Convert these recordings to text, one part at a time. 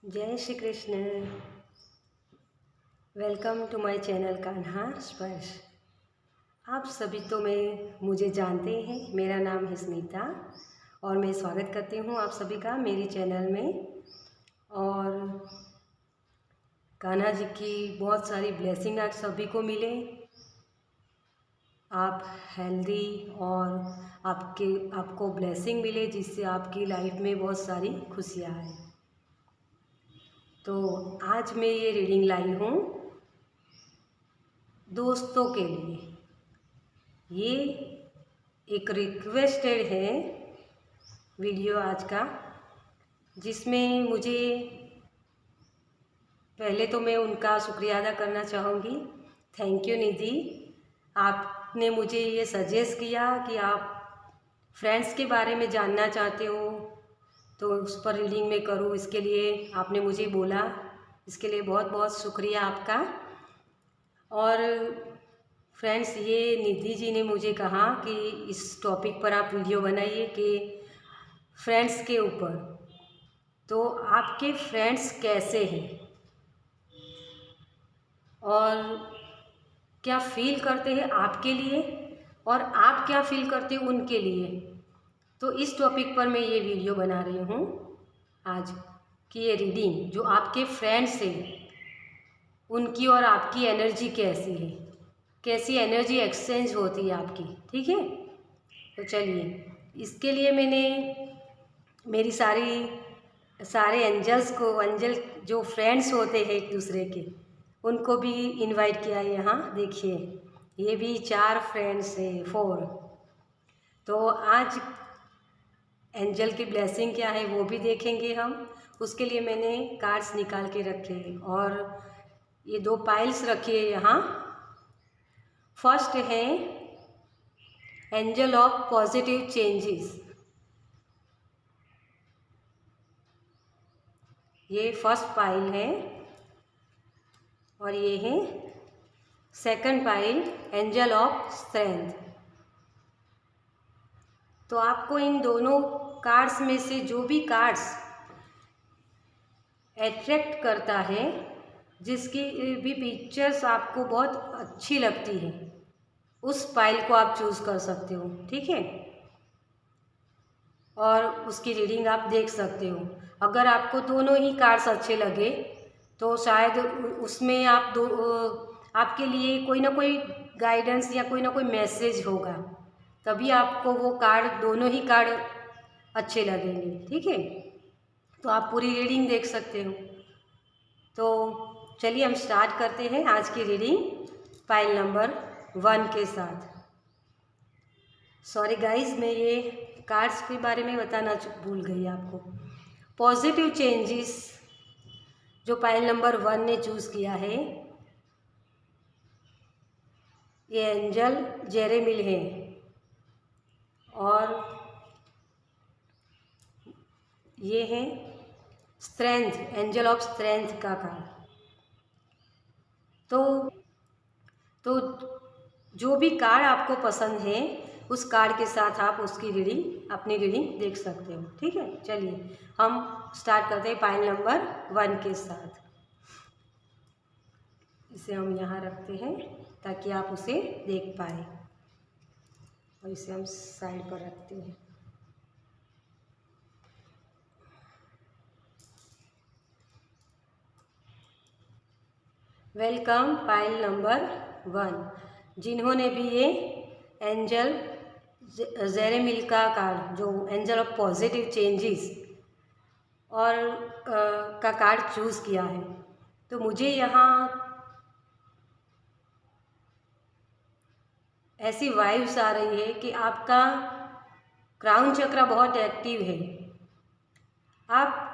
जय Shri Krishna. Welcome to my channel Kanha Sparsh. आप सभी तो मुझे जानते हैं, मेरा नाम है स्मिता और मैं स्वागत करती हूँ आप सभी का मेरी चैनल में। और कान्हा जी की बहुत सारी ब्लेसिंग आप सभी को मिले, आप हेल्दी और आपको ब्लेसिंग मिले जिससे आपकी लाइफ में बहुत सारी खुशियाँ आए। तो आज मैं ये रीडिंग लाई हूँ दोस्तों के लिए। ये एक रिक्वेस्टेड है वीडियो आज का, जिसमें मुझे पहले तो मैं उनका शुक्रिया अदा करना चाहूँगी। थैंक यू निधि, आपने मुझे ये सजेस्ट किया कि आप फ्रेंड्स के बारे में जानना चाहते हो तो उस पर रीडिंग में करूँ, इसके लिए आपने मुझे बोला, इसके लिए बहुत बहुत शुक्रिया आपका। और फ्रेंड्स, ये निधि जी ने मुझे कहा कि इस टॉपिक पर आप वीडियो बनाइए कि फ्रेंड्स के ऊपर। तो आपके फ्रेंड्स कैसे हैं और क्या फील करते हैं आपके लिए और आप क्या फील करते हैं उनके लिए, तो इस टॉपिक पर मैं ये वीडियो बना रही हूँ आज कि ये रीडिंग जो आपके फ्रेंड्स हैं उनकी और आपकी एनर्जी कैसी है, कैसी एनर्जी एक्सचेंज होती है आपकी। ठीक है, तो चलिए, इसके लिए मैंने मेरी सारे एंजल जो फ्रेंड्स होते हैं एक दूसरे के, उनको भी इनवाइट किया है। यहाँ देखिए, ये भी 4 फ्रेंड्स हैं, 4। तो आज एंजल की ब्लेसिंग क्या है वो भी देखेंगे हम। उसके लिए मैंने कार्ड्स निकाल के रखे हैं और ये 2 पाइल्स रखी है यहाँ। फर्स्ट है एंजल ऑफ पॉजिटिव चेंजेस, ये फर्स्ट पाइल है। और ये है second pile, angel of strength. तो आपको इन दोनों कार्ड्स में से जो भी कार्ड्स अट्रैक्ट करता है, जिसकी भी पिक्चर्स आपको बहुत अच्छी लगती है, उस पाइल को आप चूज़ कर सकते हो। ठीक है, और उसकी रीडिंग आप देख सकते हो। अगर आपको दोनों ही कार्ड्स अच्छे लगे तो शायद उसमें आपके लिए कोई ना कोई गाइडेंस या कोई ना कोई मैसेज होगा, तभी आपको वो कार्ड, दोनों ही कार्ड अच्छे लगेंगे। ठीक है, तो आप पूरी रीडिंग देख सकते हो। तो चलिए हम स्टार्ट करते हैं आज की रीडिंग पाइल नंबर 1 के साथ। सॉरी गाइस, मैं ये कार्ड्स के बारे में बताना भूल गई आपको। पॉजिटिव चेंजेस जो पाइल नंबर 1 ने चूज़ किया है, ये एंजल जेरेमिल है और ये है स्ट्रेंथ, एंजल ऑफ स्ट्रेंथ का कार्ड। तो जो भी कार्ड आपको पसंद है उस कार्ड के साथ आप उसकी रीडिंग, अपनी रीडिंग देख सकते हो। ठीक है, चलिए हम स्टार्ट करते हैं पाइल नंबर 1 के साथ। इसे हम यहाँ रखते हैं ताकि आप उसे देख पाए, और इसे हम साइड पर रखते हैं। Welcome pile number 1। जिन्होंने भी ये एंजल जेरेमिल का कार्ड, जो एंजल ऑफ पॉजिटिव चेंजेस और का कार्ड चूज़ किया है, तो मुझे यहाँ ऐसी वाइब्स आ रही है कि आपका क्राउन चक्र बहुत एक्टिव है। आप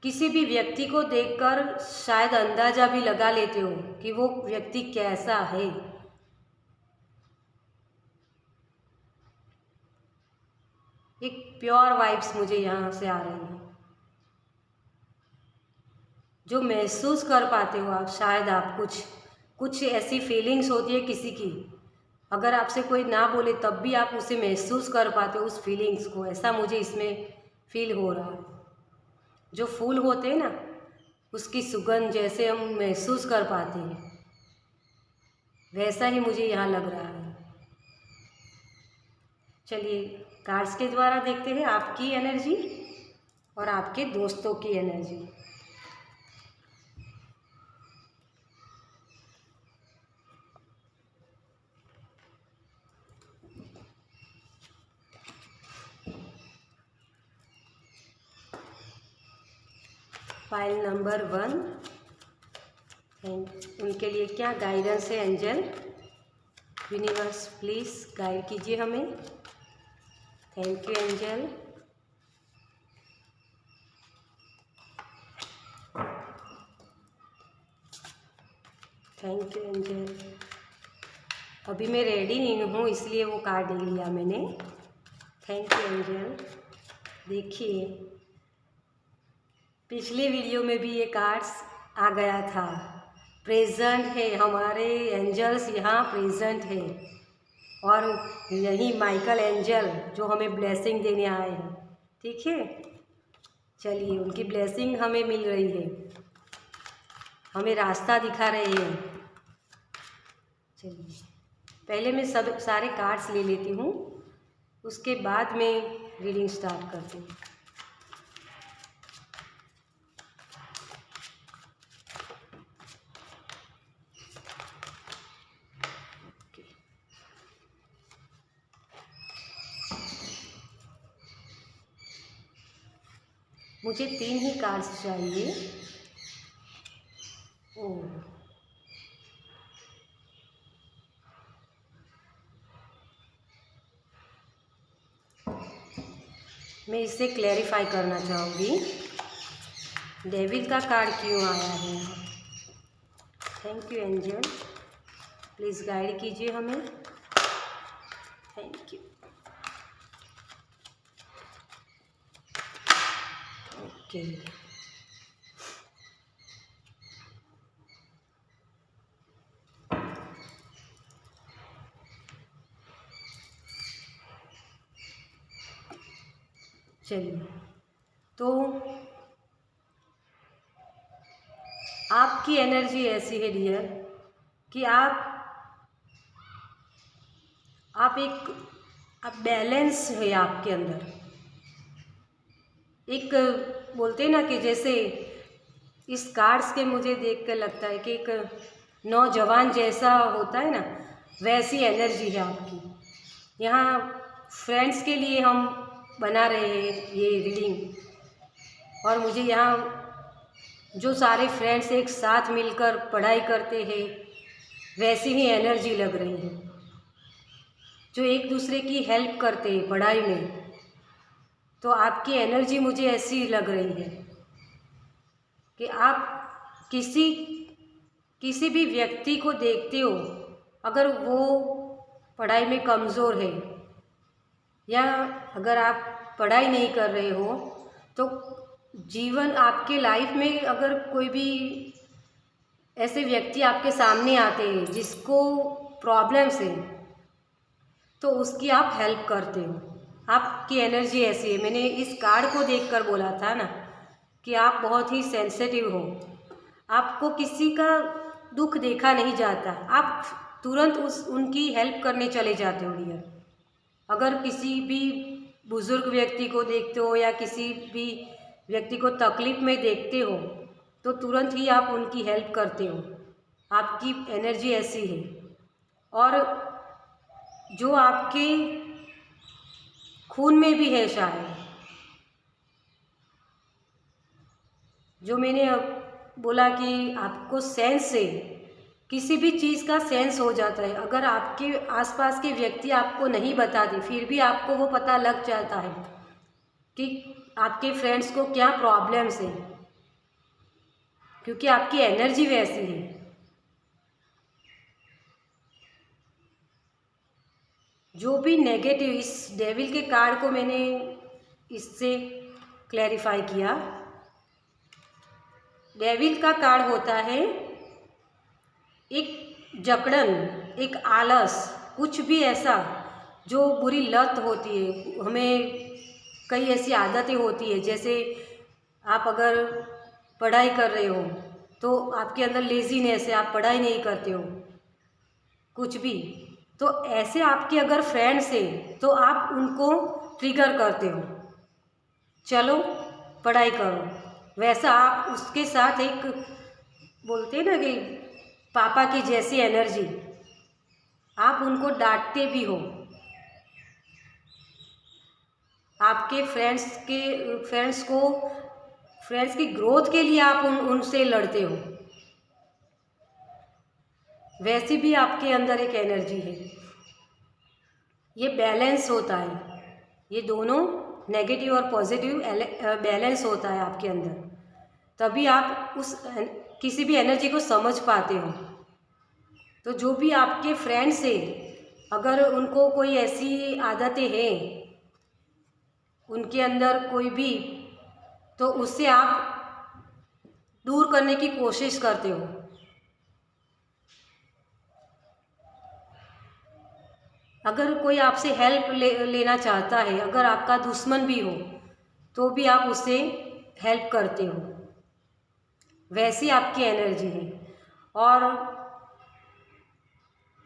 किसी भी व्यक्ति को देखकर शायद अंदाज़ा भी लगा लेते हो कि वो व्यक्ति कैसा है। एक प्योर वाइब्स मुझे यहाँ से आ रही है, जो महसूस कर पाते हो आप। शायद आप कुछ ऐसी फीलिंग्स होती है किसी की, अगर आपसे कोई ना बोले तब भी आप उसे महसूस कर पाते हो, उस फीलिंग्स को। ऐसा मुझे इसमें फील हो रहा है। जो फूल होते हैं ना, उसकी सुगंध जैसे हम महसूस कर पाते हैं, वैसा ही मुझे यहाँ लग रहा है। चलिए कार्ड्स के द्वारा देखते हैं आपकी एनर्जी और आपके दोस्तों की एनर्जी। फाइल नंबर 1, उनके लिए क्या गाइडेंस है एंजल? यूनिवर्स प्लीज़ गाइड कीजिए हमें। Thank you angel. Thank you angel. अभी मैं रेडी नहीं हूँ इसलिए वो कार्ड ले लिया मैंने। Thank you angel. देखिए पिछले वीडियो में भी ये कार्ड्स आ गया था। प्रेजेंट है, हमारे एंजल्स यहाँ प्रेजेंट है और यही माइकल एंजल जो हमें ब्लेसिंग देने आए हैं। ठीक है, चलिए उनकी ब्लेसिंग हमें मिल रही है, हमें रास्ता दिखा रहे हैं। चलिए पहले मैं सारे कार्ड्स ले लेती हूँ, उसके बाद में रीडिंग स्टार्ट करती हूँ। मुझे 3 ही कार्ड्स चाहिए। ओह, मैं इसे क्लैरिफाई करना चाहूँगी, डेविल का कार्ड क्यों आया है। Thank you angel, please guide कीजिए हमें। Thank you. ओके, चलिए तो आपकी एनर्जी ऐसी है डियर कि आप बैलेंस है आपके अंदर। एक बोलते हैं ना कि जैसे इस कार्ड्स के मुझे देख कर लगता है कि एक नौजवान जैसा होता है ना, वैसी एनर्जी है आपकी। यहाँ फ्रेंड्स के लिए हम बना रहे हैं ये रीडिंग, और मुझे यहाँ जो सारे फ्रेंड्स एक साथ मिलकर पढ़ाई करते हैं वैसी ही एनर्जी लग रही है, जो एक दूसरे की हेल्प करते हैं पढ़ाई में। तो आपकी एनर्जी मुझे ऐसी लग रही है कि आप किसी भी व्यक्ति को देखते हो, अगर वो पढ़ाई में कमज़ोर है या अगर आप पढ़ाई नहीं कर रहे हो, तो जीवन आपके लाइफ में अगर कोई भी ऐसे व्यक्ति आपके सामने आते हैं जिसको प्रॉब्लम्स है, तो उसकी आप हेल्प करते हो। आपकी एनर्जी ऐसी है। मैंने इस कार्ड को देखकर बोला था ना कि आप बहुत ही सेंसिटिव हो, आपको किसी का दुख देखा नहीं जाता, आप तुरंत उनकी हेल्प करने चले जाते हो डियर। अगर किसी भी बुज़ुर्ग व्यक्ति को देखते हो या किसी भी व्यक्ति को तकलीफ़ में देखते हो, तो तुरंत ही आप उनकी हेल्प करते हो। आपकी एनर्जी ऐसी है। और जो आपके खून में भी है शायद, जो मैंने बोला कि आपको सेंस है, किसी भी चीज़ का सेंस हो जाता है। अगर आपके आसपास के व्यक्ति आपको नहीं बताते, फिर भी आपको वो पता लग जाता है कि आपके फ्रेंड्स को क्या प्रॉब्लम्स है, क्योंकि आपकी एनर्जी वैसी है। जो भी नेगेटिव, इस डेविल के कार्ड को मैंने इससे क्लैरिफाई किया। डेविल का कार्ड होता है एक जकड़न, एक आलस, कुछ भी ऐसा जो बुरी लत होती है। हमें कई ऐसी आदतें होती है, जैसे आप अगर पढ़ाई कर रहे हो तो आपके अंदर लेज़ीनेस है, आप पढ़ाई नहीं करते हो कुछ भी, तो ऐसे आपके अगर फ्रेंड्स हैं तो आप उनको ट्रिगर करते हो, चलो पढ़ाई करो। वैसा आप उसके साथ एक बोलते हैं ना कि पापा की जैसी एनर्जी, आप उनको डांटते भी हो, आपके फ्रेंड्स की ग्रोथ के लिए आप उनसे लड़ते हो, वैसी भी आपके अंदर एक एनर्जी है। ये बैलेंस होता है, ये दोनों नेगेटिव और पॉजिटिव बैलेंस होता है आपके अंदर, तभी आप उस किसी भी एनर्जी को समझ पाते हो। तो जो भी आपके फ्रेंड्स हैं, अगर उनको कोई ऐसी आदतें हैं उनके अंदर कोई भी, तो उससे आप दूर करने की कोशिश करते हो। अगर कोई आपसे हेल्प लेना चाहता है, अगर आपका दुश्मन भी हो तो भी आप उससे हेल्प करते हो, वैसी आपकी एनर्जी है। और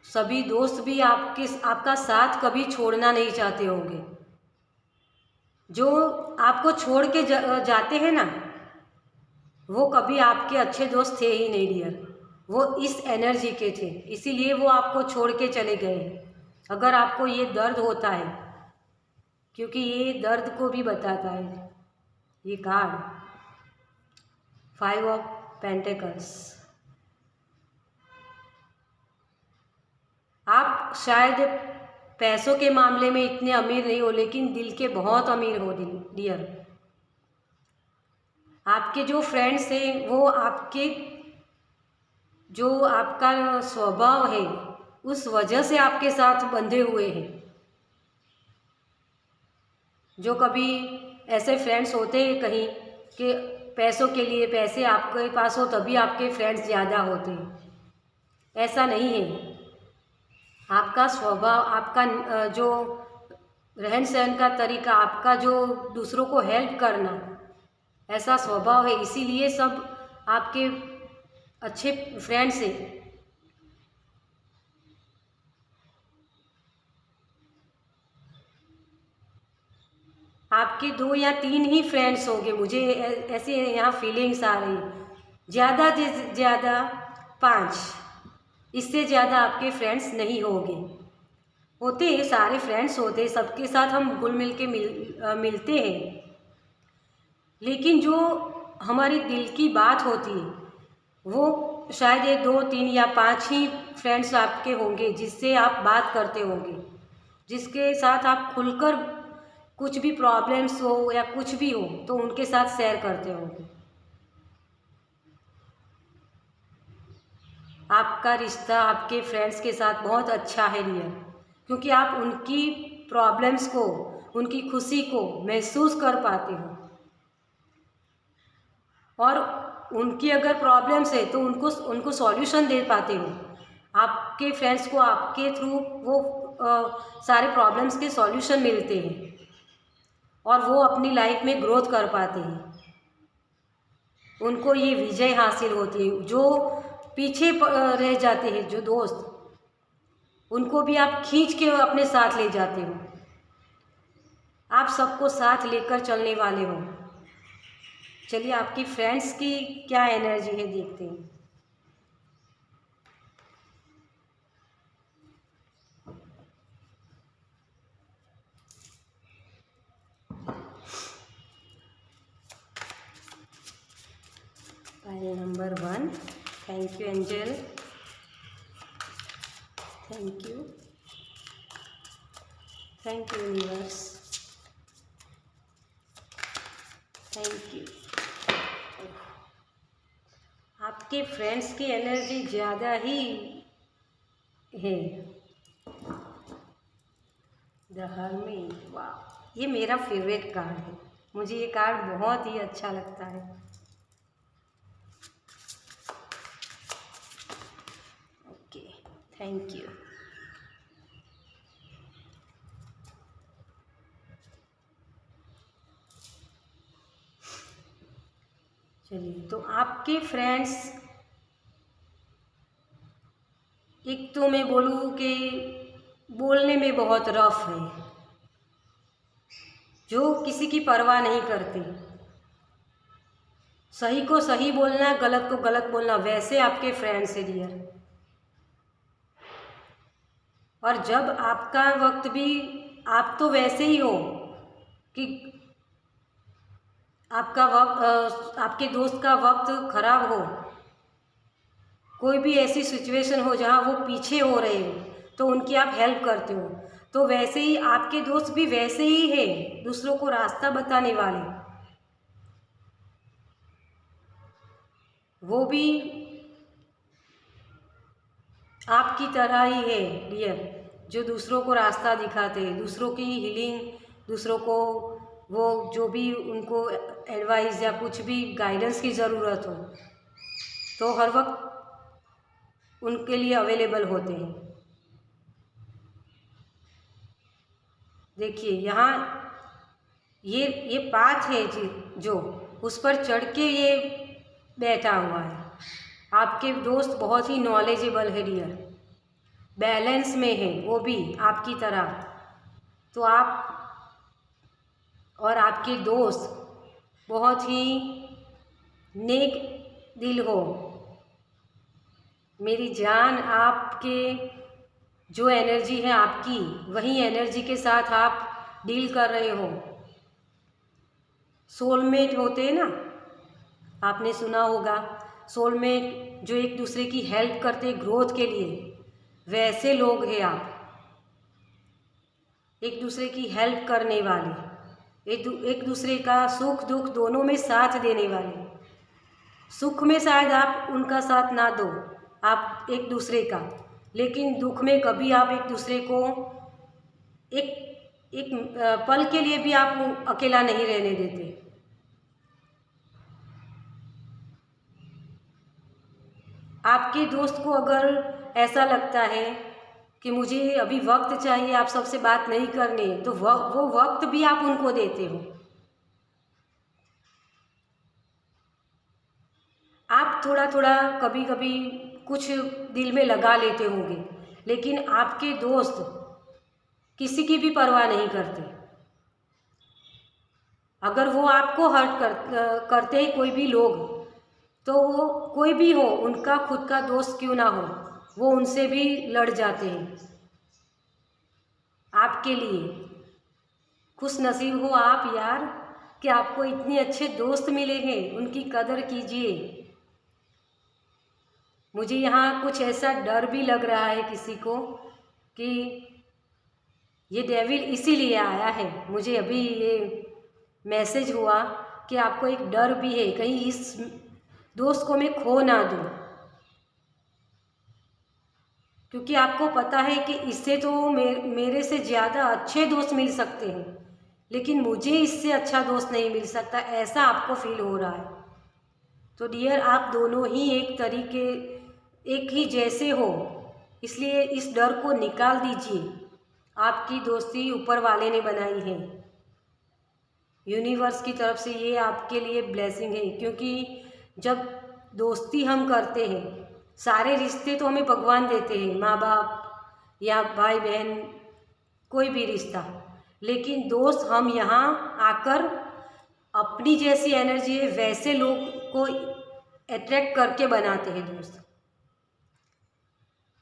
सभी दोस्त भी आपका साथ कभी छोड़ना नहीं चाहते होंगे। जो आपको छोड़ के जाते हैं ना, वो कभी आपके अच्छे दोस्त थे ही नहीं डियर, वो इस एनर्जी के थे, इसीलिए वो आपको छोड़ के चले गए। अगर आपको ये दर्द होता है, क्योंकि ये दर्द को भी बताता है ये कार्ड, 5 ऑफ पेंटिकल्स। आप शायद पैसों के मामले में इतने अमीर नहीं हो, लेकिन दिल के बहुत अमीर हो डियर। आपके जो फ्रेंड्स हैं वो आपके जो आपका स्वभाव है उस वजह से आपके साथ बंधे हुए हैं। जो कभी ऐसे फ्रेंड्स होते हैं कहीं कि पैसों के लिए, पैसे आपके पास हो तभी आपके फ्रेंड्स ज़्यादा होते हैं, ऐसा नहीं है। आपका स्वभाव, आपका जो रहन सहन का तरीका, आपका जो दूसरों को हेल्प करना, ऐसा स्वभाव है, इसीलिए सब आपके अच्छे फ्रेंड्स हैं। आपके 2 या 3 ही फ्रेंड्स होंगे, मुझे ऐसे यहाँ फीलिंग्स आ रही, ज़्यादा से ज़्यादा 5, इससे ज़्यादा आपके फ्रेंड्स नहीं होंगे। होते हैं, सारे फ्रेंड्स होते हैं, सबके साथ हम घुल मिल के मिलते हैं, लेकिन जो हमारी दिल की बात होती है वो शायद ये 2, 3 या 5 ही फ्रेंड्स आपके होंगे जिससे आप बात करते होंगे, जिसके साथ आप खुलकर कुछ भी प्रॉब्लम्स हो या कुछ भी हो तो उनके साथ शेयर करते होंगे। आपका रिश्ता आपके फ्रेंड्स के साथ बहुत अच्छा है डियर, क्योंकि आप उनकी प्रॉब्लम्स को, उनकी खुशी को महसूस कर पाते हो, और उनकी अगर प्रॉब्लम्स है तो उनको सॉल्यूशन दे पाते हो। आपके फ्रेंड्स को आपके थ्रू वो सारे प्रॉब्लम्स के सॉल्यूशन मिलते हैं और वो अपनी लाइफ में ग्रोथ कर पाते हैं, उनको ये विजय हासिल होती है। जो पीछे रह जाते हैं जो दोस्त, उनको भी आप खींच के अपने साथ ले जाते हो, आप सबको साथ लेकर चलने वाले हो। चलिए आपकी फ्रेंड्स की क्या एनर्जी है देखते हैं। Pile number 1, thank you angel, thank you universe, thank you. आपके फ्रेंड्स की एनर्जी ज़्यादा ही है। द हर्मिट, वाह, ये मेरा फेवरेट कार्ड है, मुझे ये कार्ड बहुत ही अच्छा लगता है। Okay, thank you. चलिए, तो आपके फ्रेंड्स, एक तो मैं बोलूँ कि बोलने में बहुत रफ है, जो किसी की परवाह नहीं करते, सही को सही बोलना, गलत को गलत बोलना, वैसे आपके फ्रेंड्स है डियर। और जब आपका वक्त भी, आप तो वैसे ही हो कि आपका वक्त, आपके दोस्त का वक्त खराब हो, कोई भी ऐसी सिचुएशन हो जहाँ वो पीछे हो रहे हो, तो उनकी आप हेल्प करते हो। तो वैसे ही आपके दोस्त भी वैसे ही है, दूसरों को रास्ता बताने वाले, वो भी आपकी तरह ही है डियर, जो दूसरों को रास्ता दिखाते हैं, दूसरों की हीलिंग, दूसरों को वो जो भी उनको एडवाइस या कुछ भी गाइडेंस की ज़रूरत हो, तो हर वक्त उनके लिए अवेलेबल होते हैं। देखिए यहाँ ये पाथ है जी, जो उस पर चढ़ के ये बैठा हुआ है। आपके दोस्त बहुत ही नॉलेजेबल है डियर, बैलेंस में है वो भी आपकी तरह। तो आप और आपके दोस्त बहुत ही नेक दिल हो। मेरी जान, आपके जो एनर्जी है आपकी, वही एनर्जी के साथ आप डील कर रहे हो। सोलमेट होते हैं ना, आपने सुना होगा, सोलमेट जो एक दूसरे की हेल्प करते ग्रोथ के लिए, वैसे लोग हैं आप, एक दूसरे की हेल्प करने वाले, एक दूसरे का सुख दुख दोनों में साथ देने वाले। सुख में शायद आप उनका साथ ना दो, आप एक दूसरे का, लेकिन दुख में कभी आप एक दूसरे को एक एक पल के लिए भी आप अकेला नहीं रहने देते। आपके दोस्त को अगर ऐसा लगता है कि मुझे अभी वक्त चाहिए, आप सबसे बात नहीं करनी, तो वो वक्त भी आप उनको देते हो। आप थोड़ा थोड़ा कभी कभी कुछ दिल में लगा लेते होंगे, लेकिन आपके दोस्त किसी की भी परवाह नहीं करते। अगर वो आपको हर्ट करते हैं कोई भी लोग, तो वो कोई भी हो, उनका खुद का दोस्त क्यों ना हो, वो उनसे भी लड़ जाते हैं आपके लिए। खुश नसीब हो आप यार कि आपको इतने अच्छे दोस्त मिले हैं, उनकी कदर कीजिए। मुझे यहाँ कुछ ऐसा डर भी लग रहा है किसी को कि ये डेविल इसीलिए आया है। मुझे अभी ये मैसेज हुआ कि आपको एक डर भी है, कहीं इस दोस्त को मैं खो ना दूँ, क्योंकि आपको पता है कि इससे तो मेरे से ज़्यादा अच्छे दोस्त मिल सकते हैं, लेकिन मुझे इससे अच्छा दोस्त नहीं मिल सकता, ऐसा आपको फील हो रहा है। तो डियर, आप दोनों ही एक ही जैसे हो, इसलिए इस डर को निकाल दीजिए। आपकी दोस्ती ऊपर वाले ने बनाई है, यूनिवर्स की तरफ से ये आपके लिए ब्लेसिंग है। क्योंकि जब दोस्ती हम करते हैं, सारे रिश्ते तो हमें भगवान देते हैं, माँ बाप या भाई बहन, कोई भी रिश्ता, लेकिन दोस्त हम यहाँ आकर अपनी जैसी एनर्जी है वैसे लोग को अट्रैक्ट करके बनाते हैं दोस्त,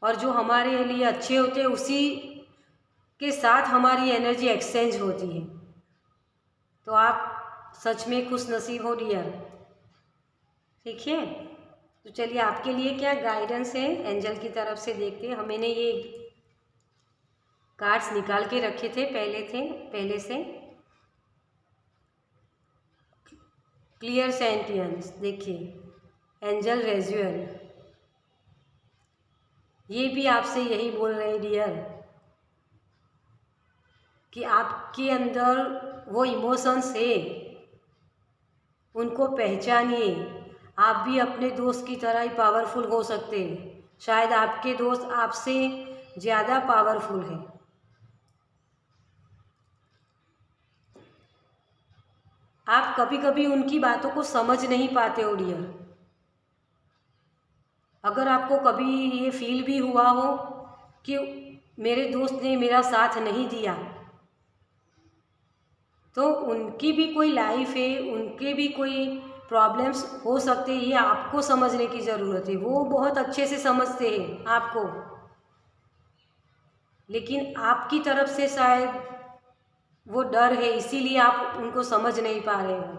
और जो हमारे लिए अच्छे होते हैं उसी के साथ हमारी एनर्जी एक्सचेंज होती है। तो आप सच में खुश नसीब हो डियर, ठीक है। तो चलिए, आपके लिए क्या गाइडेंस है एंजल की तरफ से देखते हैं। मैंने ये कार्ड्स निकाल के रखे थे पहले से। क्लियर सेंटियंस, देखिए एंजल रेजुअल, ये भी आपसे यही बोल रहे हैं डियर कि आपके अंदर वो इमोशंस है, उनको पहचानिए। आप भी अपने दोस्त की तरह ही पावरफुल हो सकते हैं, शायद आपके दोस्त आपसे ज़्यादा पावरफुल है। आप कभी कभी उनकी बातों को समझ नहीं पाते हो डियर। अगर आपको कभी ये फील भी हुआ हो कि मेरे दोस्त ने मेरा साथ नहीं दिया, तो उनकी भी कोई लाइफ है, उनके भी कोई प्रॉब्लम्स हो सकते हैं, ये आपको समझने की ज़रूरत है। वो बहुत अच्छे से समझते हैं आपको, लेकिन आपकी तरफ से शायद वो डर है, इसीलिए आप उनको समझ नहीं पा रहे हो।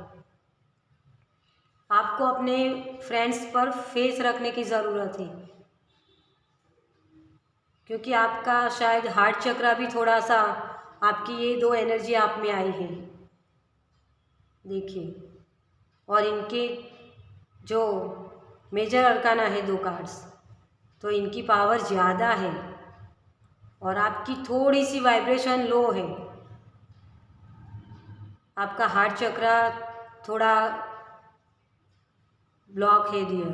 आपको अपने फ्रेंड्स पर फेस रखने की ज़रूरत है, क्योंकि आपका शायद हार्ट चक्रा भी थोड़ा सा, आपकी ये दो एनर्जी आप में आई है, देखिए। और इनके जो मेजर अरकाना है 2 कार्ड्स, तो इनकी पावर ज़्यादा है और आपकी थोड़ी सी वाइब्रेशन लो है। आपका हार्ट चक्रा थोड़ा ब्लॉक है डियर।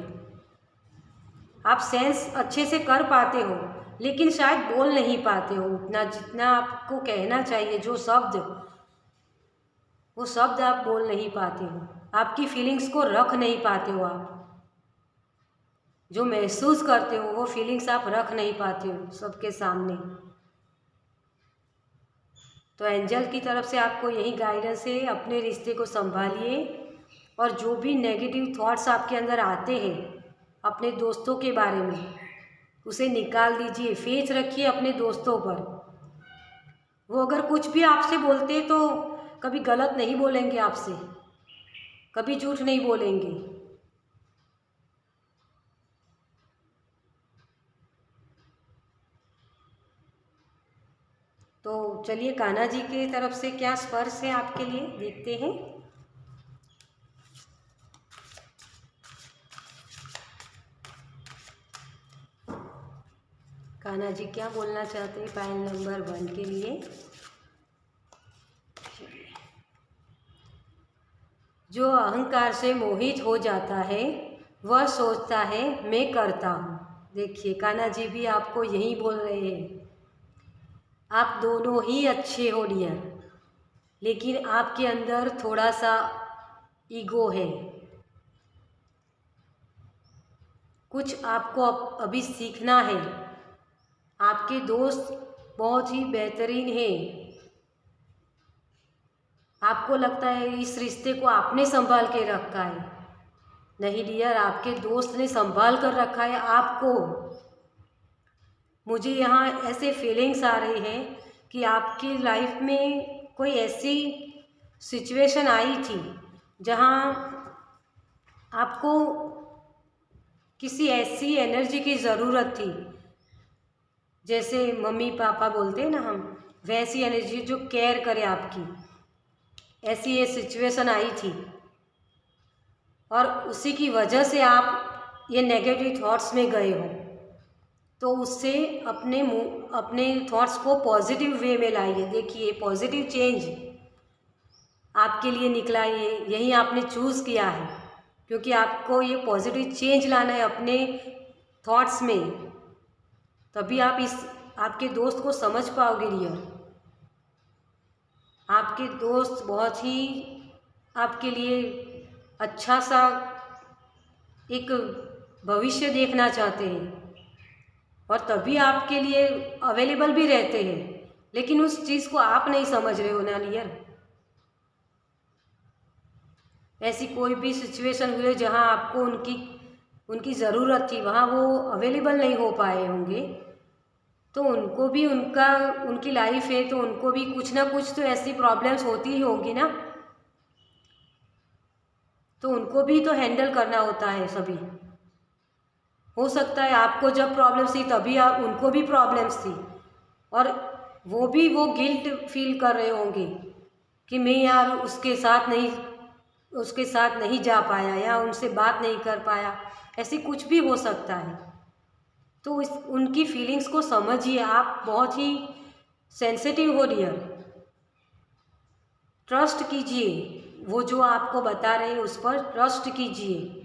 आप सेंस अच्छे से कर पाते हो, लेकिन शायद बोल नहीं पाते हो उतना जितना आपको कहना चाहिए। जो शब्द, वो शब्द आप बोल नहीं पाते हो, आपकी फीलिंग्स को रख नहीं पाते हो। आप जो महसूस करते हो वो फीलिंग्स आप रख नहीं पाते हो सबके सामने। तो एंजल की तरफ से आपको यही गाइडेंस है, अपने रिश्ते को संभालिए और जो भी नेगेटिव थॉट्स आपके अंदर आते हैं अपने दोस्तों के बारे में, उसे निकाल दीजिए। फेथ रखिए अपने दोस्तों पर। वो अगर कुछ भी आपसे बोलते तो कभी गलत नहीं बोलेंगे आपसे, कभी झूठ नहीं बोलेंगे। तो चलिए कान्हा जी की तरफ से क्या स्पर्श है आपके लिए, देखते हैं। कान्हा जी क्या बोलना चाहते हैं पायल नंबर 1 के लिए। जो अहंकार से मोहित हो जाता है वह सोचता है मैं करता हूँ। देखिए कान्हा जी भी आपको यही बोल रहे हैं। आप दोनों ही अच्छे हो डियर, लेकिन आपके अंदर थोड़ा सा ईगो है। कुछ आपको अभी सीखना है। आपके दोस्त बहुत ही बेहतरीन हैं। आपको लगता है इस रिश्ते को आपने संभाल के रखा है। नहीं डियर, आपके दोस्त ने संभाल कर रखा है आपको। मुझे यहाँ ऐसे फीलिंग्स आ रही है कि आपकी लाइफ में कोई ऐसी सिचुएशन आई थी जहाँ आपको किसी ऐसी एनर्जी की ज़रूरत थी, जैसे मम्मी पापा बोलते हैं ना हम, वैसी एनर्जी जो केयर करे आपकी। ऐसी ये सिचुएशन आई थी और उसी की वजह से आप ये नेगेटिव थॉट्स में गए हो। तो उससे अपने थॉट्स को पॉजिटिव वे में लाइए। देखिए पॉजिटिव चेंज आपके लिए निकला, यही आपने चूज़ किया है, क्योंकि आपको ये पॉजिटिव चेंज लाना है अपने थॉट्स में। तभी आप आपके दोस्त को समझ पाओगे डियर। आपके दोस्त बहुत ही आपके लिए अच्छा सा एक भविष्य देखना चाहते हैं और तभी आपके लिए अवेलेबल भी रहते हैं, लेकिन उस चीज़ को आप नहीं समझ रहे हो ना डियर। ऐसी कोई भी सिचुएशन हुई जहाँ आपको उनकी ज़रूरत थी, वहाँ वो अवेलेबल नहीं हो पाए होंगे, तो उनको भी उनकी लाइफ है, तो उनको भी कुछ ना कुछ तो ऐसी प्रॉब्लम्स होती ही होंगी ना, तो उनको भी तो हैंडल करना होता है सभी। हो सकता है आपको जब प्रॉब्लम्स थी तभी उनको भी प्रॉब्लम्स थी, और वो गिल्ट फील कर रहे होंगे कि मैं यार उसके साथ नहीं जा पाया या उनसे बात नहीं कर पाया। ऐसे कुछ भी हो सकता है। तो उनकी फीलिंग्स को समझिए। आप बहुत ही सेंसिटिव हो डियर। ट्रस्ट कीजिए, वो जो आपको बता रहे हैं उस पर ट्रस्ट कीजिए।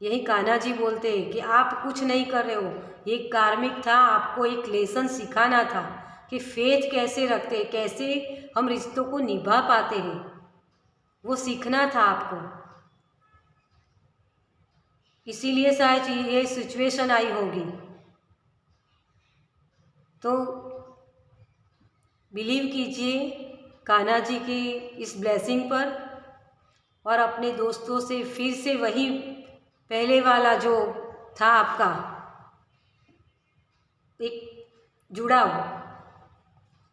यही कान्हा जी बोलते हैं कि आप कुछ नहीं कर रहे हो, ये कार्मिक था, आपको एक लेसन सिखाना था कि फेथ कैसे रखते हैं, कैसे हम रिश्तों को निभा पाते हैं। वो सीखना था आपको, इसीलिए शायद ये सिचुएशन आई होगी। तो बिलीव कीजिए कान्हा जी की इस ब्लेसिंग पर, और अपने दोस्तों से फिर से वही पहले वाला जो था आपका एक जुड़ाव,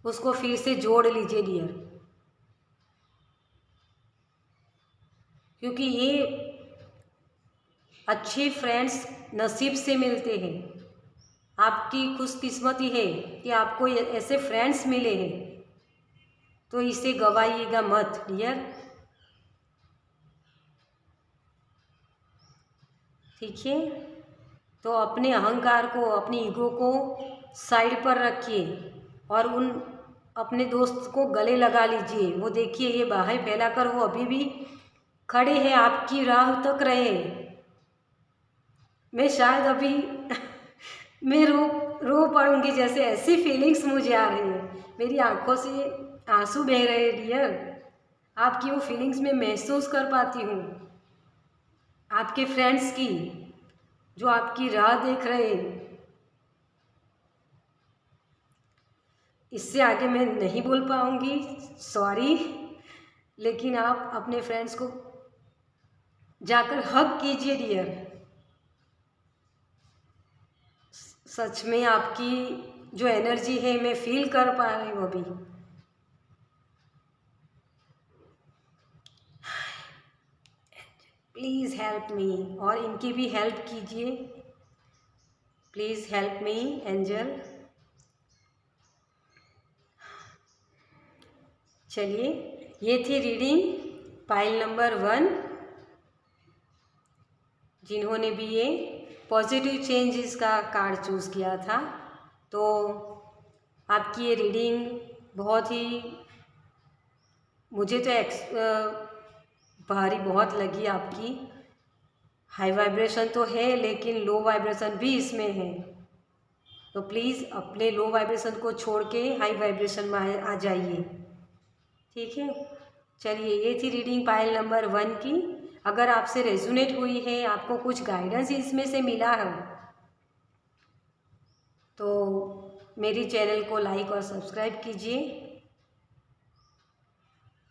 उसको फिर से जोड़ लीजिए डियर, क्योंकि ये अच्छे फ्रेंड्स नसीब से मिलते हैं। आपकी खुशकिस्मती है कि आपको ऐसे फ्रेंड्स मिले हैं, तो इसे गवाइएगा मत डियर, ठीक है। तो अपने अहंकार को, अपनी ईगो को साइड पर रखिए और उन अपने दोस्त को गले लगा लीजिए। वो देखिए ये बाहें फैलाकर वो अभी भी खड़े हैं, आपकी राह तक रहे। मैं शायद अभी मैं रो पड़ूंगी, जैसे ऐसी फीलिंग्स मुझे आ रही है, मेरी आंखों से आंसू बह रहे हैं डियर। आपकी वो फीलिंग्स मैं महसूस कर पाती हूँ, आपके फ्रेंड्स की जो आपकी राह देख रहे हैं। इससे आगे मैं नहीं बोल पाऊंगी, सॉरी, लेकिन आप अपने फ्रेंड्स को जाकर हग कीजिए डियर। सच में आपकी जो एनर्जी है मैं फील कर पा रही हूँ अभी। प्लीज़ हेल्प मी, और इनकी भी हेल्प कीजिए, प्लीज़ हेल्प मी एंजल। चलिए, ये थी रीडिंग पाइल नंबर 1, जिन्होंने भी ये पॉजिटिव चेंजेस का कार्ड चूज़ किया था। तो आपकी ये रीडिंग बहुत ही, मुझे तो भारी बहुत लगी। आपकी हाई वाइब्रेशन तो है, लेकिन लो वाइब्रेशन भी इसमें है। तो प्लीज़ अपने लो वाइब्रेशन को छोड़ के हाई वाइब्रेशन में आ जाइए, ठीक है। चलिए, ये थी रीडिंग पाइल नंबर 1 की। अगर आपसे रेजोनेट हुई है, आपको कुछ गाइडेंस इसमें से मिला है, तो मेरी चैनल को लाइक और सब्सक्राइब कीजिए।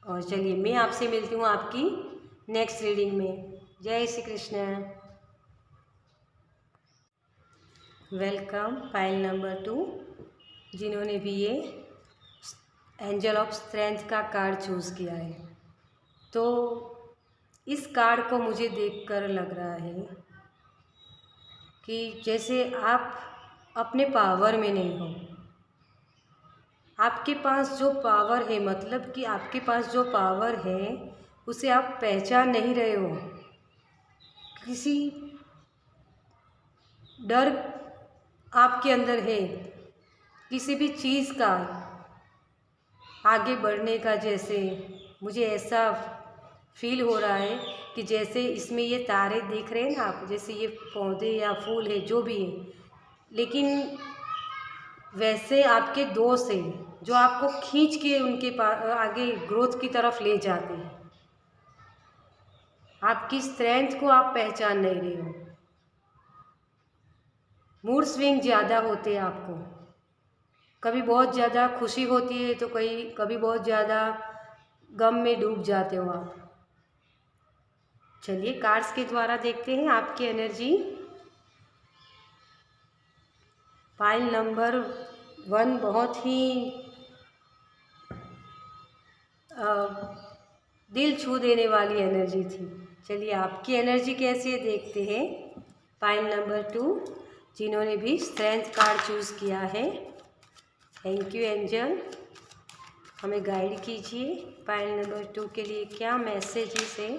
और चलिए, मैं आपसे मिलती हूँ आपकी नेक्स्ट रीडिंग में। जय Shri Krishna. Welcome pile number 2, जिन्होंने भी ये एंजल ऑफ स्ट्रेंथ का कार्ड चूज़ किया है। तो इस कार्ड को मुझे देखकर लग रहा है कि जैसे आप अपने पावर में नहीं हो। आपके पास जो पावर है, मतलब कि आपके पास जो पावर है उसे आप पहचान नहीं रहे हो। किसी डर आपके अंदर है, किसी भी चीज़ का आगे बढ़ने का। जैसे मुझे ऐसा फील हो रहा है कि जैसे इसमें ये तारे देख रहे हैं ना आप, जैसे ये पौधे या फूल है जो भी है, लेकिन वैसे आपके दोस्त हैं जो आपको खींच के उनके आगे ग्रोथ की तरफ ले जाते हैं। आपकी स्ट्रेंथ को आप पहचान नहीं रहे हो। मूड स्विंग ज़्यादा होते हैं आपको, कभी बहुत ज़्यादा खुशी होती है तो कभी बहुत ज़्यादा गम में डूब जाते हो आप। चलिए, कार्ड्स के द्वारा देखते हैं आपकी एनर्जी। पाइल नंबर 1 बहुत ही दिल छू देने वाली एनर्जी थी। चलिए, आपकी एनर्जी कैसी है देखते हैं। पाइल नंबर 2, जिन्होंने भी स्ट्रेंथ कार्ड चूज़ किया है। थैंक यू एंजल, हमें गाइड कीजिए। पाइल नंबर 2 के लिए क्या मैसेजेस है,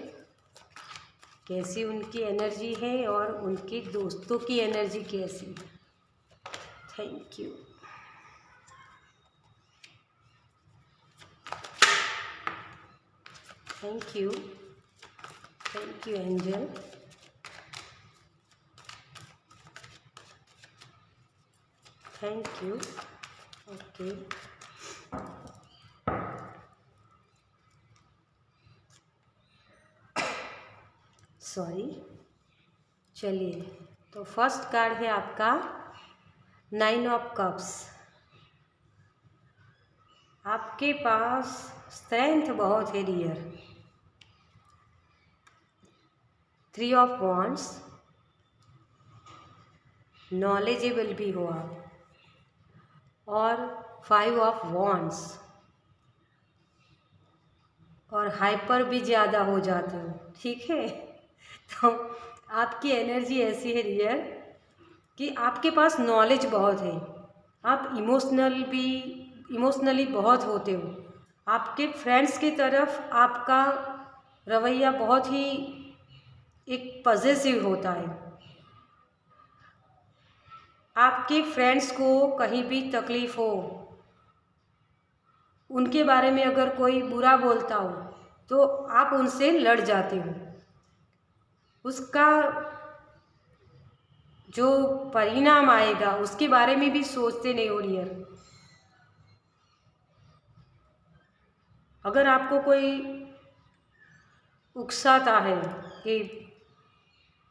कैसी उनकी एनर्जी है और उनके दोस्तों की एनर्जी कैसी है। Thank you. Thank you angel. Thank you. Okay, sorry. चलिए, तो फर्स्ट कार्ड है आपका 9 ऑफ कप्स। आपके पास स्ट्रेंथ बहुत है डियर। 3 ऑफ वॉन्ड्स, नॉलेजेबल भी हो आप, और 5 ऑफ वॉन्ड्स, और हाइपर भी ज़्यादा हो जाते हो, ठीक है। तो आपकी एनर्जी ऐसी है डियर कि आपके पास नॉलेज बहुत है, आप इमोशनली बहुत होते हो। आपके फ्रेंड्स की तरफ आपका रवैया बहुत ही एक पॉजिटिव होता है। आपके फ्रेंड्स को कहीं भी तकलीफ़ हो, उनके बारे में अगर कोई बुरा बोलता हो तो आप उनसे लड़ जाते हो। उसका जो परिणाम आएगा उसके बारे में भी सोचते नहीं हो डियर। अगर आपको कोई उकसाता है कि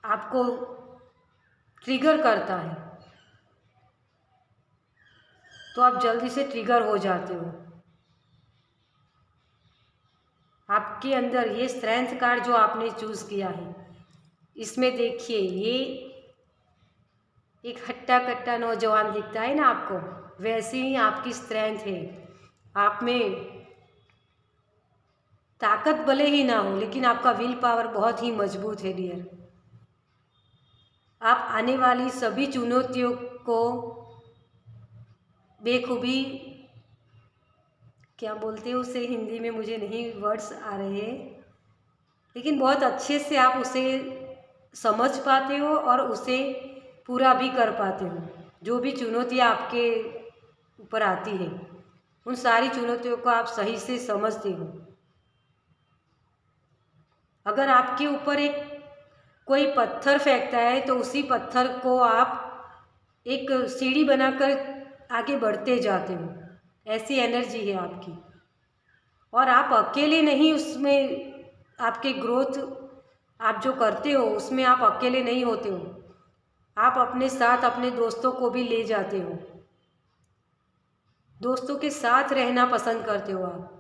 आपको ट्रिगर करता है तो आप जल्दी से ट्रिगर हो जाते हो। आपके अंदर ये स्ट्रेंथ कार्ड जो आपने चूज़ किया है, इसमें देखिए ये एक हट्टा कट्टा नौजवान दिखता है ना आपको, वैसे ही आपकी स्ट्रेंथ है। आप में ताकत भले ही ना हो लेकिन आपका विल पावर बहुत ही मजबूत है डियर। आप आने वाली सभी चुनौतियों को बेखूबी, क्या बोलते हैं उसे हिंदी में, मुझे नहीं वर्ड्स आ रहे हैं, लेकिन बहुत अच्छे से आप उसे समझ पाते हो और उसे पूरा भी कर पाते हो। जो भी चुनौतियाँ आपके ऊपर आती है उन सारी चुनौतियों को आप सही से समझते हो। अगर आपके ऊपर एक कोई पत्थर फेंकता है तो उसी पत्थर को आप एक सीढ़ी बनाकर आगे बढ़ते जाते हो, ऐसी एनर्जी है आपकी। और आप अकेले नहीं उसमें, आपके ग्रोथ आप जो करते हो उसमें आप अकेले नहीं होते हो, आप अपने साथ अपने दोस्तों को भी ले जाते हो। दोस्तों के साथ रहना पसंद करते हो आप।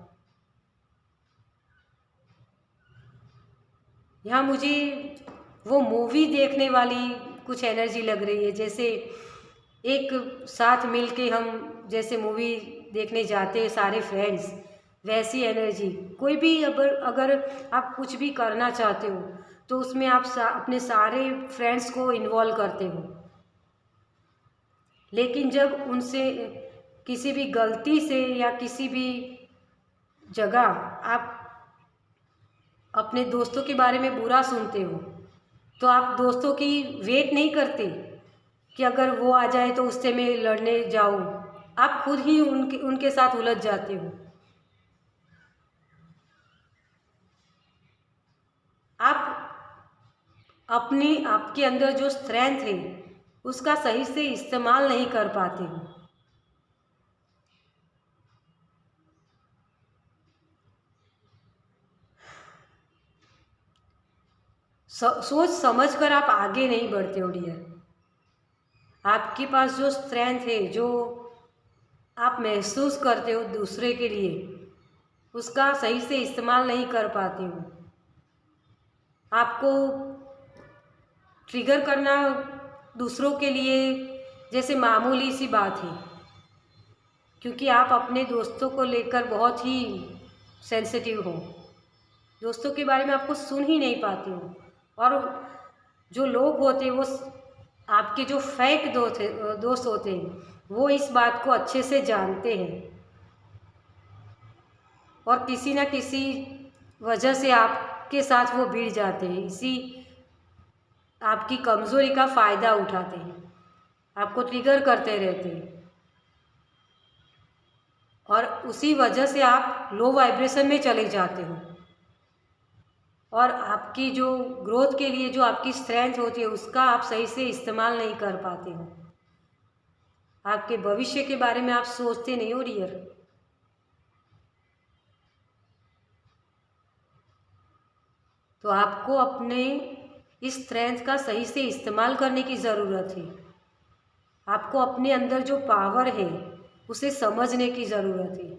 यहाँ मुझे वो मूवी देखने वाली कुछ एनर्जी लग रही है, जैसे एक साथ मिल के हम जैसे मूवी देखने जाते हैं सारे फ्रेंड्स, वैसी एनर्जी। कोई भी अगर आप कुछ भी करना चाहते हो तो उसमें आप अपने सारे फ्रेंड्स को इन्वॉल्व करते हो। लेकिन जब उनसे किसी भी गलती से या किसी भी जगह आप अपने दोस्तों के बारे में बुरा सुनते हो तो आप दोस्तों की वेट नहीं करते कि अगर वो आ जाए तो उससे मैं लड़ने जाऊं, आप खुद ही उनके साथ उलझ जाते हो। आप आपके अंदर जो स्ट्रेंथ है उसका सही से इस्तेमाल नहीं कर पाते हो। सोच समझ कर आप आगे नहीं बढ़ते हो डियर। आपके पास जो स्ट्रेंथ है, जो आप महसूस करते हो दूसरे के लिए, उसका सही से इस्तेमाल नहीं कर पाते हो। आपको ट्रिगर करना दूसरों के लिए जैसे मामूली सी बात है, क्योंकि आप अपने दोस्तों को लेकर बहुत ही सेंसिटिव हो। दोस्तों के बारे में आपको सुन ही नहीं पाते हो, और जो लोग होते हैं वो आपके जो फेक दोस्त होते हैं वो इस बात को अच्छे से जानते हैं और किसी न किसी वजह से आपके साथ वो भिड़ जाते हैं, इसी आपकी कमज़ोरी का फ़ायदा उठाते हैं, आपको ट्रिगर करते रहते हैं और उसी वजह से आप लो वाइब्रेशन में चले जाते हो। और आपकी जो ग्रोथ के लिए जो आपकी स्ट्रेंथ होती है उसका आप सही से इस्तेमाल नहीं कर पाते हो। आपके भविष्य के बारे में आप सोचते नहीं हो डियर। तो आपको अपने इस स्ट्रेंथ का सही से इस्तेमाल करने की ज़रूरत है। आपको अपने अंदर जो पावर है उसे समझने की ज़रूरत है।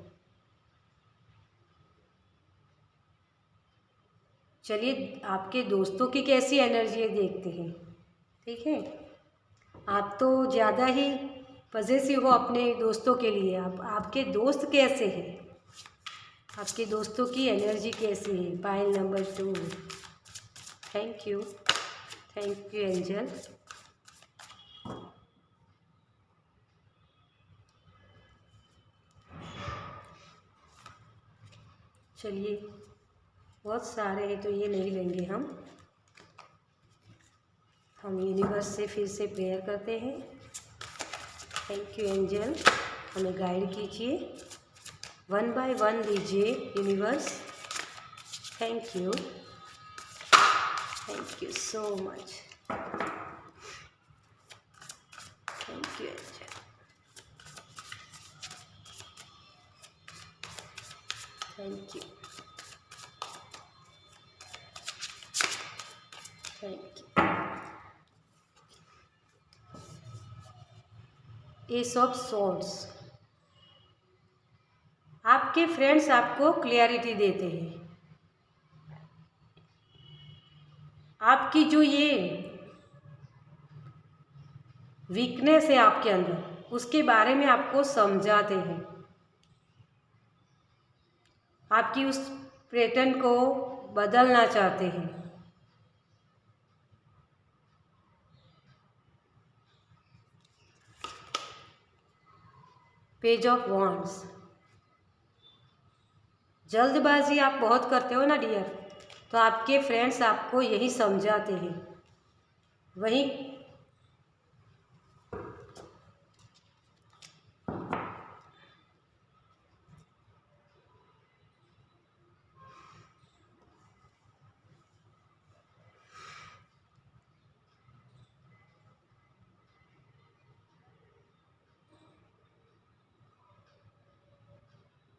चलिए आपके दोस्तों की कैसी एनर्जी है देखते हैं। ठीक है, आप तो ज़्यादा ही पॉजिटिव हो अपने दोस्तों के लिए। आपके दोस्त कैसे हैं, आपके दोस्तों की एनर्जी कैसी है। Pile number 2, thank you angel. चलिए बहुत सारे हैं तो ये नहीं लेंगे हम यूनिवर्स से फिर से प्रेयर करते हैं। थैंक यू एंजल, हमें गाइड कीजिए, 1 बाय 1 दीजिए universe. Thank you so much, thank you angel, thank you, thank you. S of swords, आपके फ्रेंड्स आपको क्लियरिटी देते हैं। आपकी जो ये वीकनेस है आपके अंदर, उसके बारे में आपको समझाते हैं। आपकी उस पैटर्न को बदलना चाहते हैं। पेज ऑफ वॉन्ड्स, जल्दबाजी आप बहुत करते हो ना डियर, तो आपके फ्रेंड्स आपको यही समझाते हैं। वही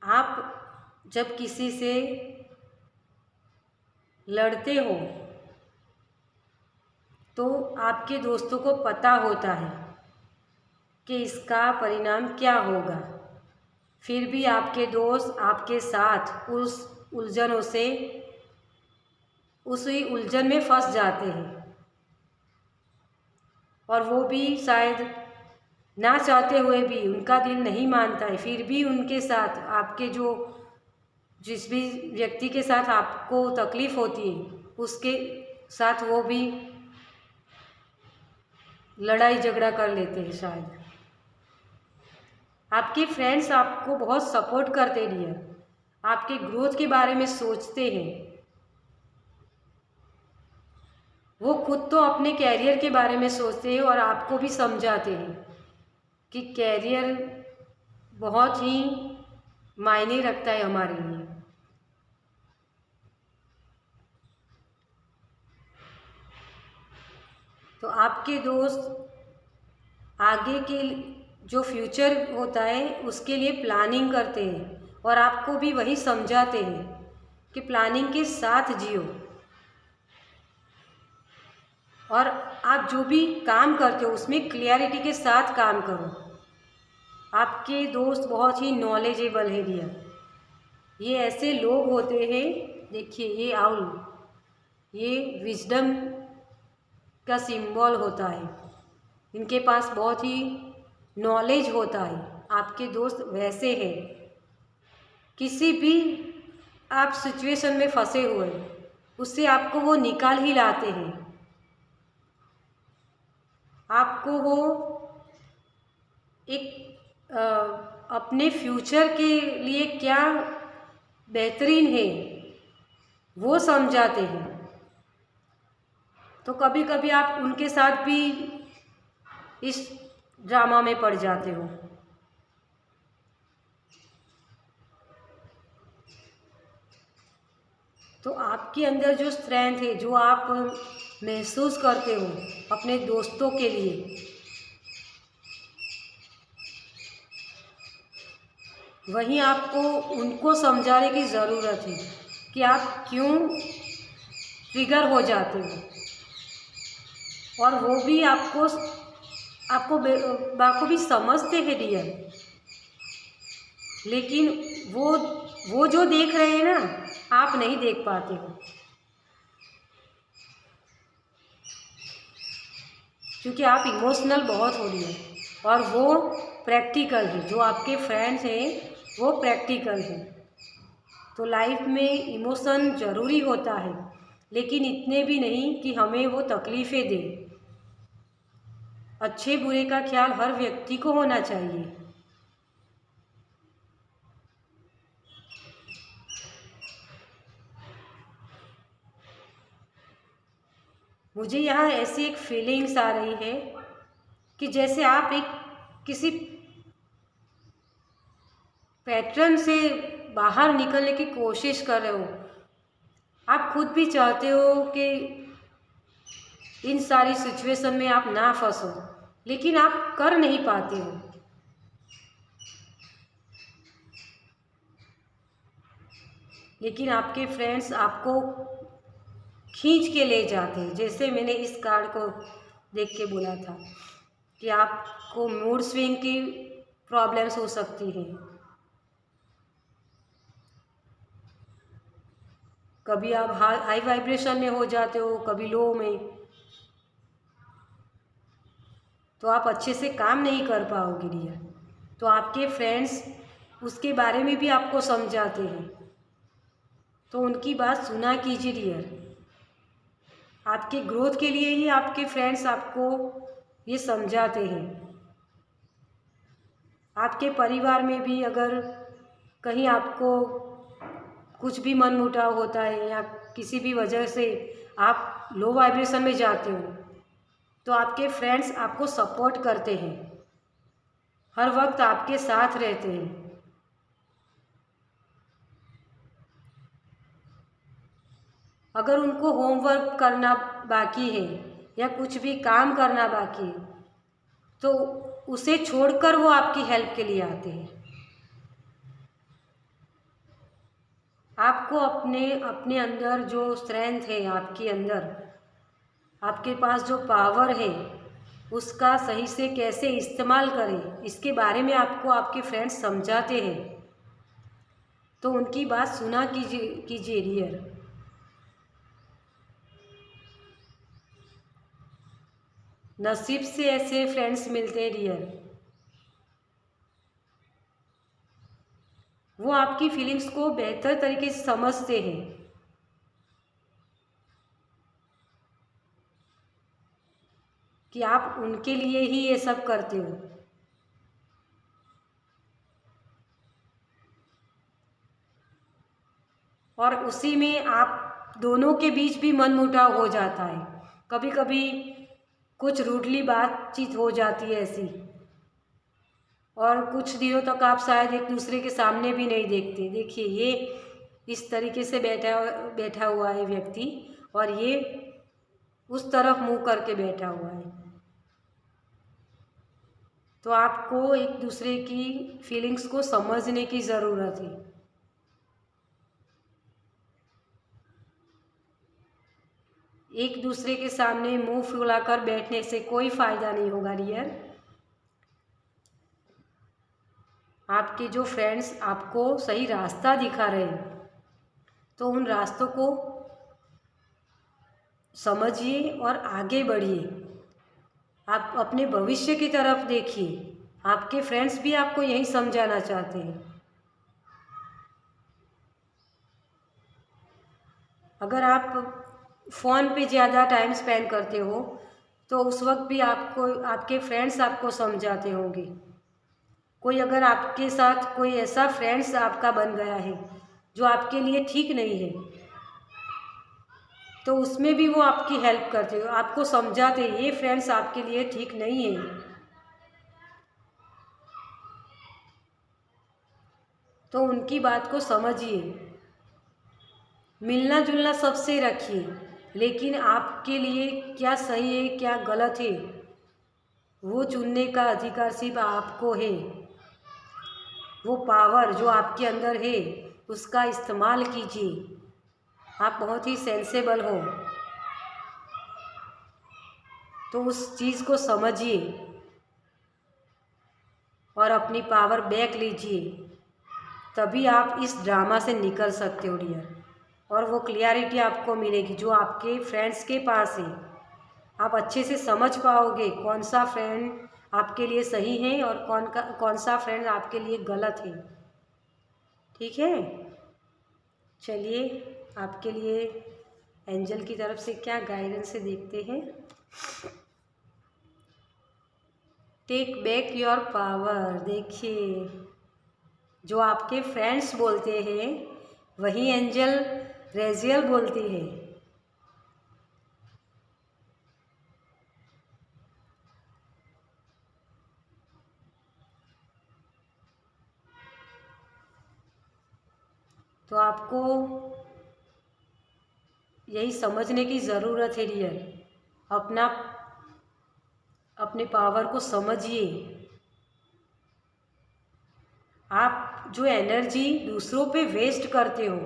आप जब किसी से लड़ते हो तो आपके दोस्तों को पता होता है कि इसका परिणाम क्या होगा, फिर भी आपके दोस्त आपके साथ उस उलझन में फंस जाते हैं। और वो भी शायद ना चाहते हुए भी, उनका दिल नहीं मानता है, फिर भी उनके साथ आपके जिस भी व्यक्ति के साथ आपको तकलीफ़ होती है उसके साथ वो भी लड़ाई झगड़ा कर लेते हैं। शायद आपके फ्रेंड्स आपको बहुत सपोर्ट करते हैं, आपके ग्रोथ के बारे में सोचते हैं। वो खुद तो अपने कैरियर के बारे में सोचते हैं और आपको भी समझाते हैं कि कैरियर बहुत ही मायने रखता है हमारे लिए। तो आपके दोस्त आगे के जो फ्यूचर होता है उसके लिए प्लानिंग करते हैं और आपको भी वही समझाते हैं कि प्लानिंग के साथ जियो। और आप जो भी काम करते हो उसमें क्लियरिटी के साथ काम करो। आपके दोस्त बहुत ही नॉलेजेबल है डियर। ये ऐसे लोग होते हैं, देखिए ये आउल, ये विजडम का सिंबल होता है, इनके पास बहुत ही नॉलेज होता है। आपके दोस्त वैसे हैं, किसी भी आप सिचुएशन में फंसे हुए उससे आपको वो निकाल ही लाते हैं। आपको वो एक अपने फ्यूचर के लिए क्या बेहतरीन है वो समझाते हैं। तो कभी कभी आप उनके साथ भी इस ड्रामा में पड़ जाते हो। तो आपके अंदर जो स्ट्रेंथ है, जो आप महसूस करते हो अपने दोस्तों के लिए, वहीं आपको उनको समझाने की ज़रूरत है कि आप क्यों ट्रिगर हो जाते हो। और वो भी आपको आपको बाखूबी समझते हैं डियर, लेकिन वो जो देख रहे हैं ना आप नहीं देख पाते हो, क्योंकि आप इमोशनल बहुत हो रही है और वो प्रैक्टिकल है। जो आपके फ्रेंड्स हैं वो प्रैक्टिकल है। तो लाइफ में इमोशन ज़रूरी होता है, लेकिन इतने भी नहीं कि हमें वो तकलीफ़ें दे। अच्छे बुरे का ख्याल हर व्यक्ति को होना चाहिए। मुझे यहाँ ऐसी एक फीलिंग्स आ रही है कि जैसे आप एक किसी पैटर्न से बाहर निकलने की कोशिश कर रहे हो। आप खुद भी चाहते हो कि इन सारी सिचुएशन में आप ना फंसो, लेकिन आप कर नहीं पाते हो। लेकिन आपके फ्रेंड्स आपको खींच के ले जाते हैं। जैसे मैंने इस कार्ड को देख के बोला था कि आपको मूड स्विंग की प्रॉब्लम्स हो सकती हैं। कभी आप हाई वाइब्रेशन में हो जाते हो, कभी लो में, तो आप अच्छे से काम नहीं कर पाओगे डियर। तो आपके फ्रेंड्स उसके बारे में भी आपको समझाते हैं, तो उनकी बात सुना कीजिए डियर। आपके ग्रोथ के लिए ही आपके फ्रेंड्स आपको ये समझाते हैं। आपके परिवार में भी अगर कहीं आपको कुछ भी मनमुटाव होता है या किसी भी वजह से आप लो वाइब्रेशन में जाते हो, तो आपके फ्रेंड्स आपको सपोर्ट करते हैं, हर वक्त आपके साथ रहते हैं। अगर उनको होमवर्क करना बाकी है या कुछ भी काम करना बाकी है, तो उसे छोड़कर वो आपकी हेल्प के लिए आते हैं। आपको अपने अंदर जो स्ट्रेंथ है, आपके अंदर आपके पास जो पावर है, उसका सही से कैसे इस्तेमाल करें, इसके बारे में आपको आपके फ्रेंड्स समझाते हैं। तो उनकी बात सुना कीजिए डियर। नसीब से ऐसे फ्रेंड्स मिलते हैं डियर। वो आपकी फीलिंग्स को बेहतर तरीके से समझते हैं। कि आप उनके लिए ही ये सब करते हो। और उसी में आप दोनों के बीच भी मनमुटाव हो जाता है। कभी कभी कुछ रूडली बातचीत हो जाती है ऐसी, और कुछ दिनों तक आप शायद एक दूसरे के सामने भी नहीं देखते। देखिए, ये इस तरीके से बैठा हुआ है व्यक्ति, और ये उस तरफ मुंह करके बैठा हुआ है। तो आपको एक दूसरे की फीलिंग्स को समझने की ज़रूरत है। एक दूसरे के सामने मुंह फुलाकर बैठने से कोई फ़ायदा नहीं होगा डियर। आपके जो फ्रेंड्स आपको सही रास्ता दिखा रहे हैं, तो उन रास्तों को समझिए और आगे बढ़िए। आप अपने भविष्य की तरफ देखिए। आपके फ्रेंड्स भी आपको यही समझाना चाहते हैं। अगर आप फ़ोन पे ज़्यादा टाइम स्पेंड करते हो, तो उस वक्त भी आपको आपके फ्रेंड्स आपको समझाते होंगे। कोई अगर आपके साथ कोई ऐसा फ्रेंड्स आपका बन गया है जो आपके लिए ठीक नहीं है, तो उसमें भी वो आपकी हेल्प करते हो, आपको समझाते हैं ये फ्रेंड्स आपके लिए ठीक नहीं है। तो उनकी बात को समझिए। मिलना जुलना सबसे रखिए, लेकिन आपके लिए क्या सही है क्या गलत है, वो चुनने का अधिकार सिर्फ आपको है। वो पावर जो आपके अंदर है उसका इस्तेमाल कीजिए। आप बहुत ही सेंसेबल हो। तो उस चीज़ को समझिए और अपनी पावर बैक लीजिए, तभी आप इस ड्रामा से निकल सकते हो डियर। और वो क्लियरिटी आपको मिलेगी जो आपके फ्रेंड्स के पास है। आप अच्छे से समझ पाओगे कौन सा फ्रेंड आपके लिए सही है और कौन सा फ्रेंड आपके लिए गलत है। ठीक है, चलिए आपके लिए एंजल की तरफ से क्या गाइडेंस है देखते हैं। Take back your power. देखिए, जो आपके फ्रेंड्स बोलते हैं वही एंजल रेजियल बोलती है। तो आपको यही समझने की ज़रूरत है डियर, अपने पावर को समझिए। आप जो एनर्जी दूसरों पे वेस्ट करते हो,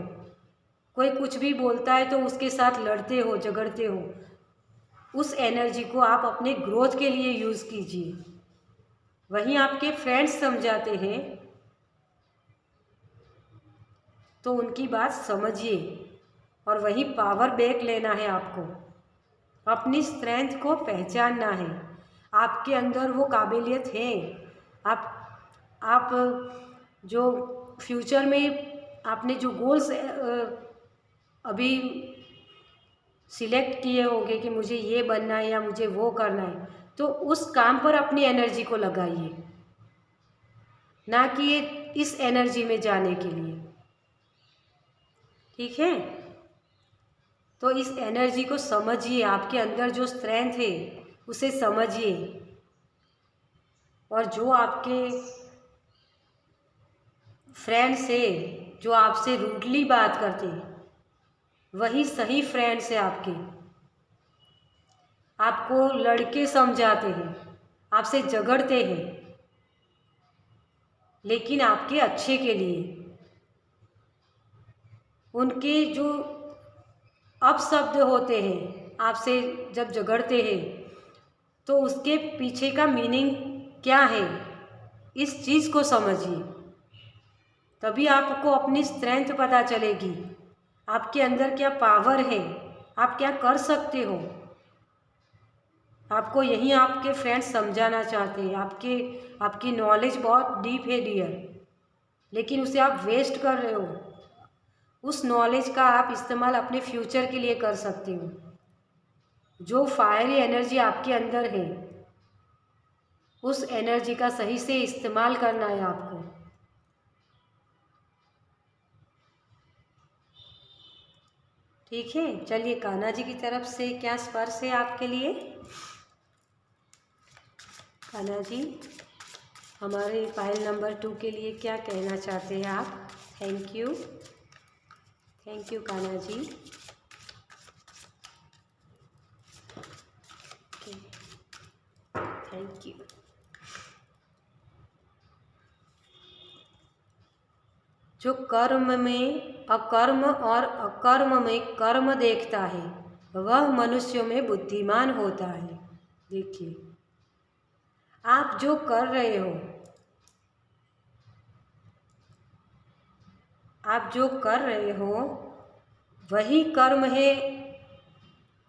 कोई कुछ भी बोलता है तो उसके साथ लड़ते हो, झगड़ते हो, उस एनर्जी को आप अपने ग्रोथ के लिए यूज़ कीजिए। वहीं आपके फ्रेंड्स समझाते हैं तो उनकी बात समझिए और वही पावर बैक लेना है आपको। अपनी स्ट्रेंथ को पहचानना है। आपके अंदर वो काबिलियत है। आप जो फ्यूचर में आपने जो गोल्स अभी सिलेक्ट किए होंगे कि मुझे ये बनना है या मुझे वो करना है, तो उस काम पर अपनी एनर्जी को लगाइए, ना कि ये इस एनर्जी में जाने के लिए। ठीक है, तो इस एनर्जी को समझिए, आपके अंदर जो स्ट्रेंथ है उसे समझिए। और जो आपके फ्रेंड्स है जो आपसे रूडली बात करते हैं, वही सही फ्रेंड्स है आपके। आपको लड़के समझाते हैं, आपसे झगड़ते हैं, लेकिन आपके अच्छे के लिए। उनके जो अपशब्द होते हैं आपसे जब झगड़ते हैं, तो उसके पीछे का मीनिंग क्या है, इस चीज़ को समझिए। तभी आपको अपनी स्ट्रेंथ पता चलेगी, आपके अंदर क्या पावर है, आप क्या कर सकते हो। आपको यही आपके फ्रेंड्स समझाना चाहते हैं। आपकी नॉलेज बहुत डीप है डियर, लेकिन उसे आप वेस्ट कर रहे हो। उस नॉलेज का आप इस्तेमाल अपने फ्यूचर के लिए कर सकते हो। जो फायरी एनर्जी आपके अंदर है, उस एनर्जी का सही से इस्तेमाल करना है आपको। ठीक है, चलिए कान्हा जी की तरफ से क्या स्पर्श है आपके लिए। कान्हा जी, हमारे फाइल नंबर 2 के लिए क्या कहना चाहते हैं आप। Thank you Kanha ji. Thank you. जो कर्म में अकर्म और अकर्म में कर्म देखता है, वह मनुष्यों में बुद्धिमान होता है। देखिए, आप जो कर रहे हो, वही कर्म है,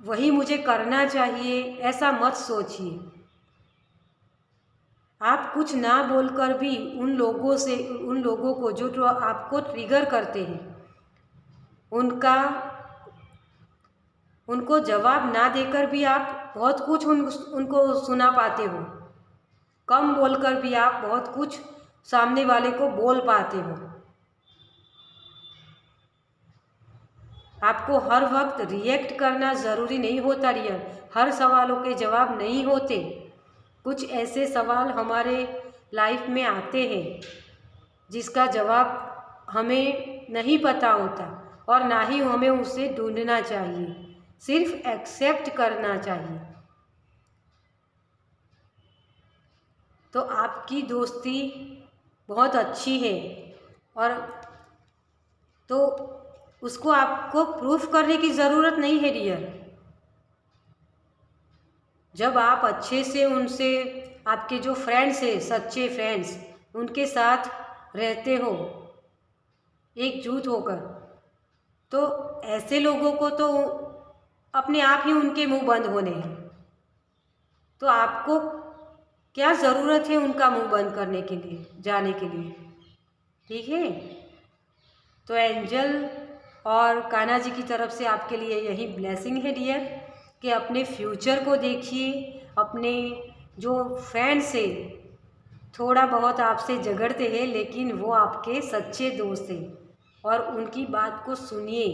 वही मुझे करना चाहिए, ऐसा मत सोचिए। आप कुछ ना बोलकर भी उन लोगों को जो आपको ट्रिगर करते हैं, उनको जवाब ना देकर भी आप बहुत कुछ उनको सुना पाते हो। कम बोलकर भी आप बहुत कुछ सामने वाले को बोल पाते हो। आपको हर वक्त रिएक्ट करना ज़रूरी नहीं होता डियर। हर सवालों के जवाब नहीं होते। कुछ ऐसे सवाल हमारे लाइफ में आते हैं जिसका जवाब हमें नहीं पता होता, और ना ही हमें उसे ढूंढना चाहिए, सिर्फ एक्सेप्ट करना चाहिए। तो आपकी दोस्ती बहुत अच्छी है, और तो उसको आपको प्रूफ करने की ज़रूरत नहीं है डियर। जब आप अच्छे से उनसे, आपके जो फ्रेंड्स हैं, सच्चे फ्रेंड्स, उनके साथ रहते हो एकजुट होकर, तो ऐसे लोगों को तो अपने आप ही उनके मुंह बंद होने हैं। तो आपको क्या ज़रूरत है उनका मुंह बंद करने के लिए, जाने के लिए? ठीक है। तो एंजल और कान्हा जी की तरफ से आपके लिए यही ब्लेसिंग है डियर, कि अपने फ्यूचर को देखिए। अपने जो फ्रेंड्स है, थोड़ा बहुत आपसे झगड़ते हैं लेकिन वो आपके सच्चे दोस्त हैं, और उनकी बात को सुनिए।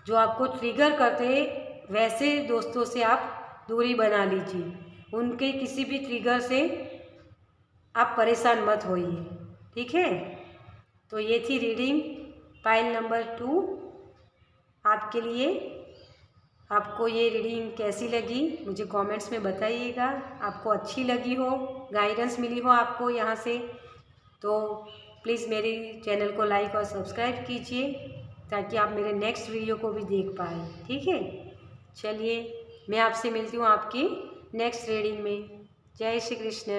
जो आपको ट्रिगर करते हैं वैसे दोस्तों से आप दूरी बना लीजिए। उनके किसी भी ट्रिगर से आप परेशान मत होइए। ठीक है। तो ये थी रीडिंग पाइल नंबर 2 आपके लिए। आपको ये रीडिंग कैसी लगी मुझे कमेंट्स में बताइएगा। आपको अच्छी लगी हो, गाइडेंस मिली हो आपको यहाँ से, तो प्लीज़ मेरी चैनल को लाइक और सब्सक्राइब कीजिए, ताकि आप मेरे नेक्स्ट वीडियो को भी देख पाएँ। ठीक है। चलिए, मैं आपसे मिलती हूँ आपकी नेक्स्ट रीडिंग में। जय श्री कृष्ण।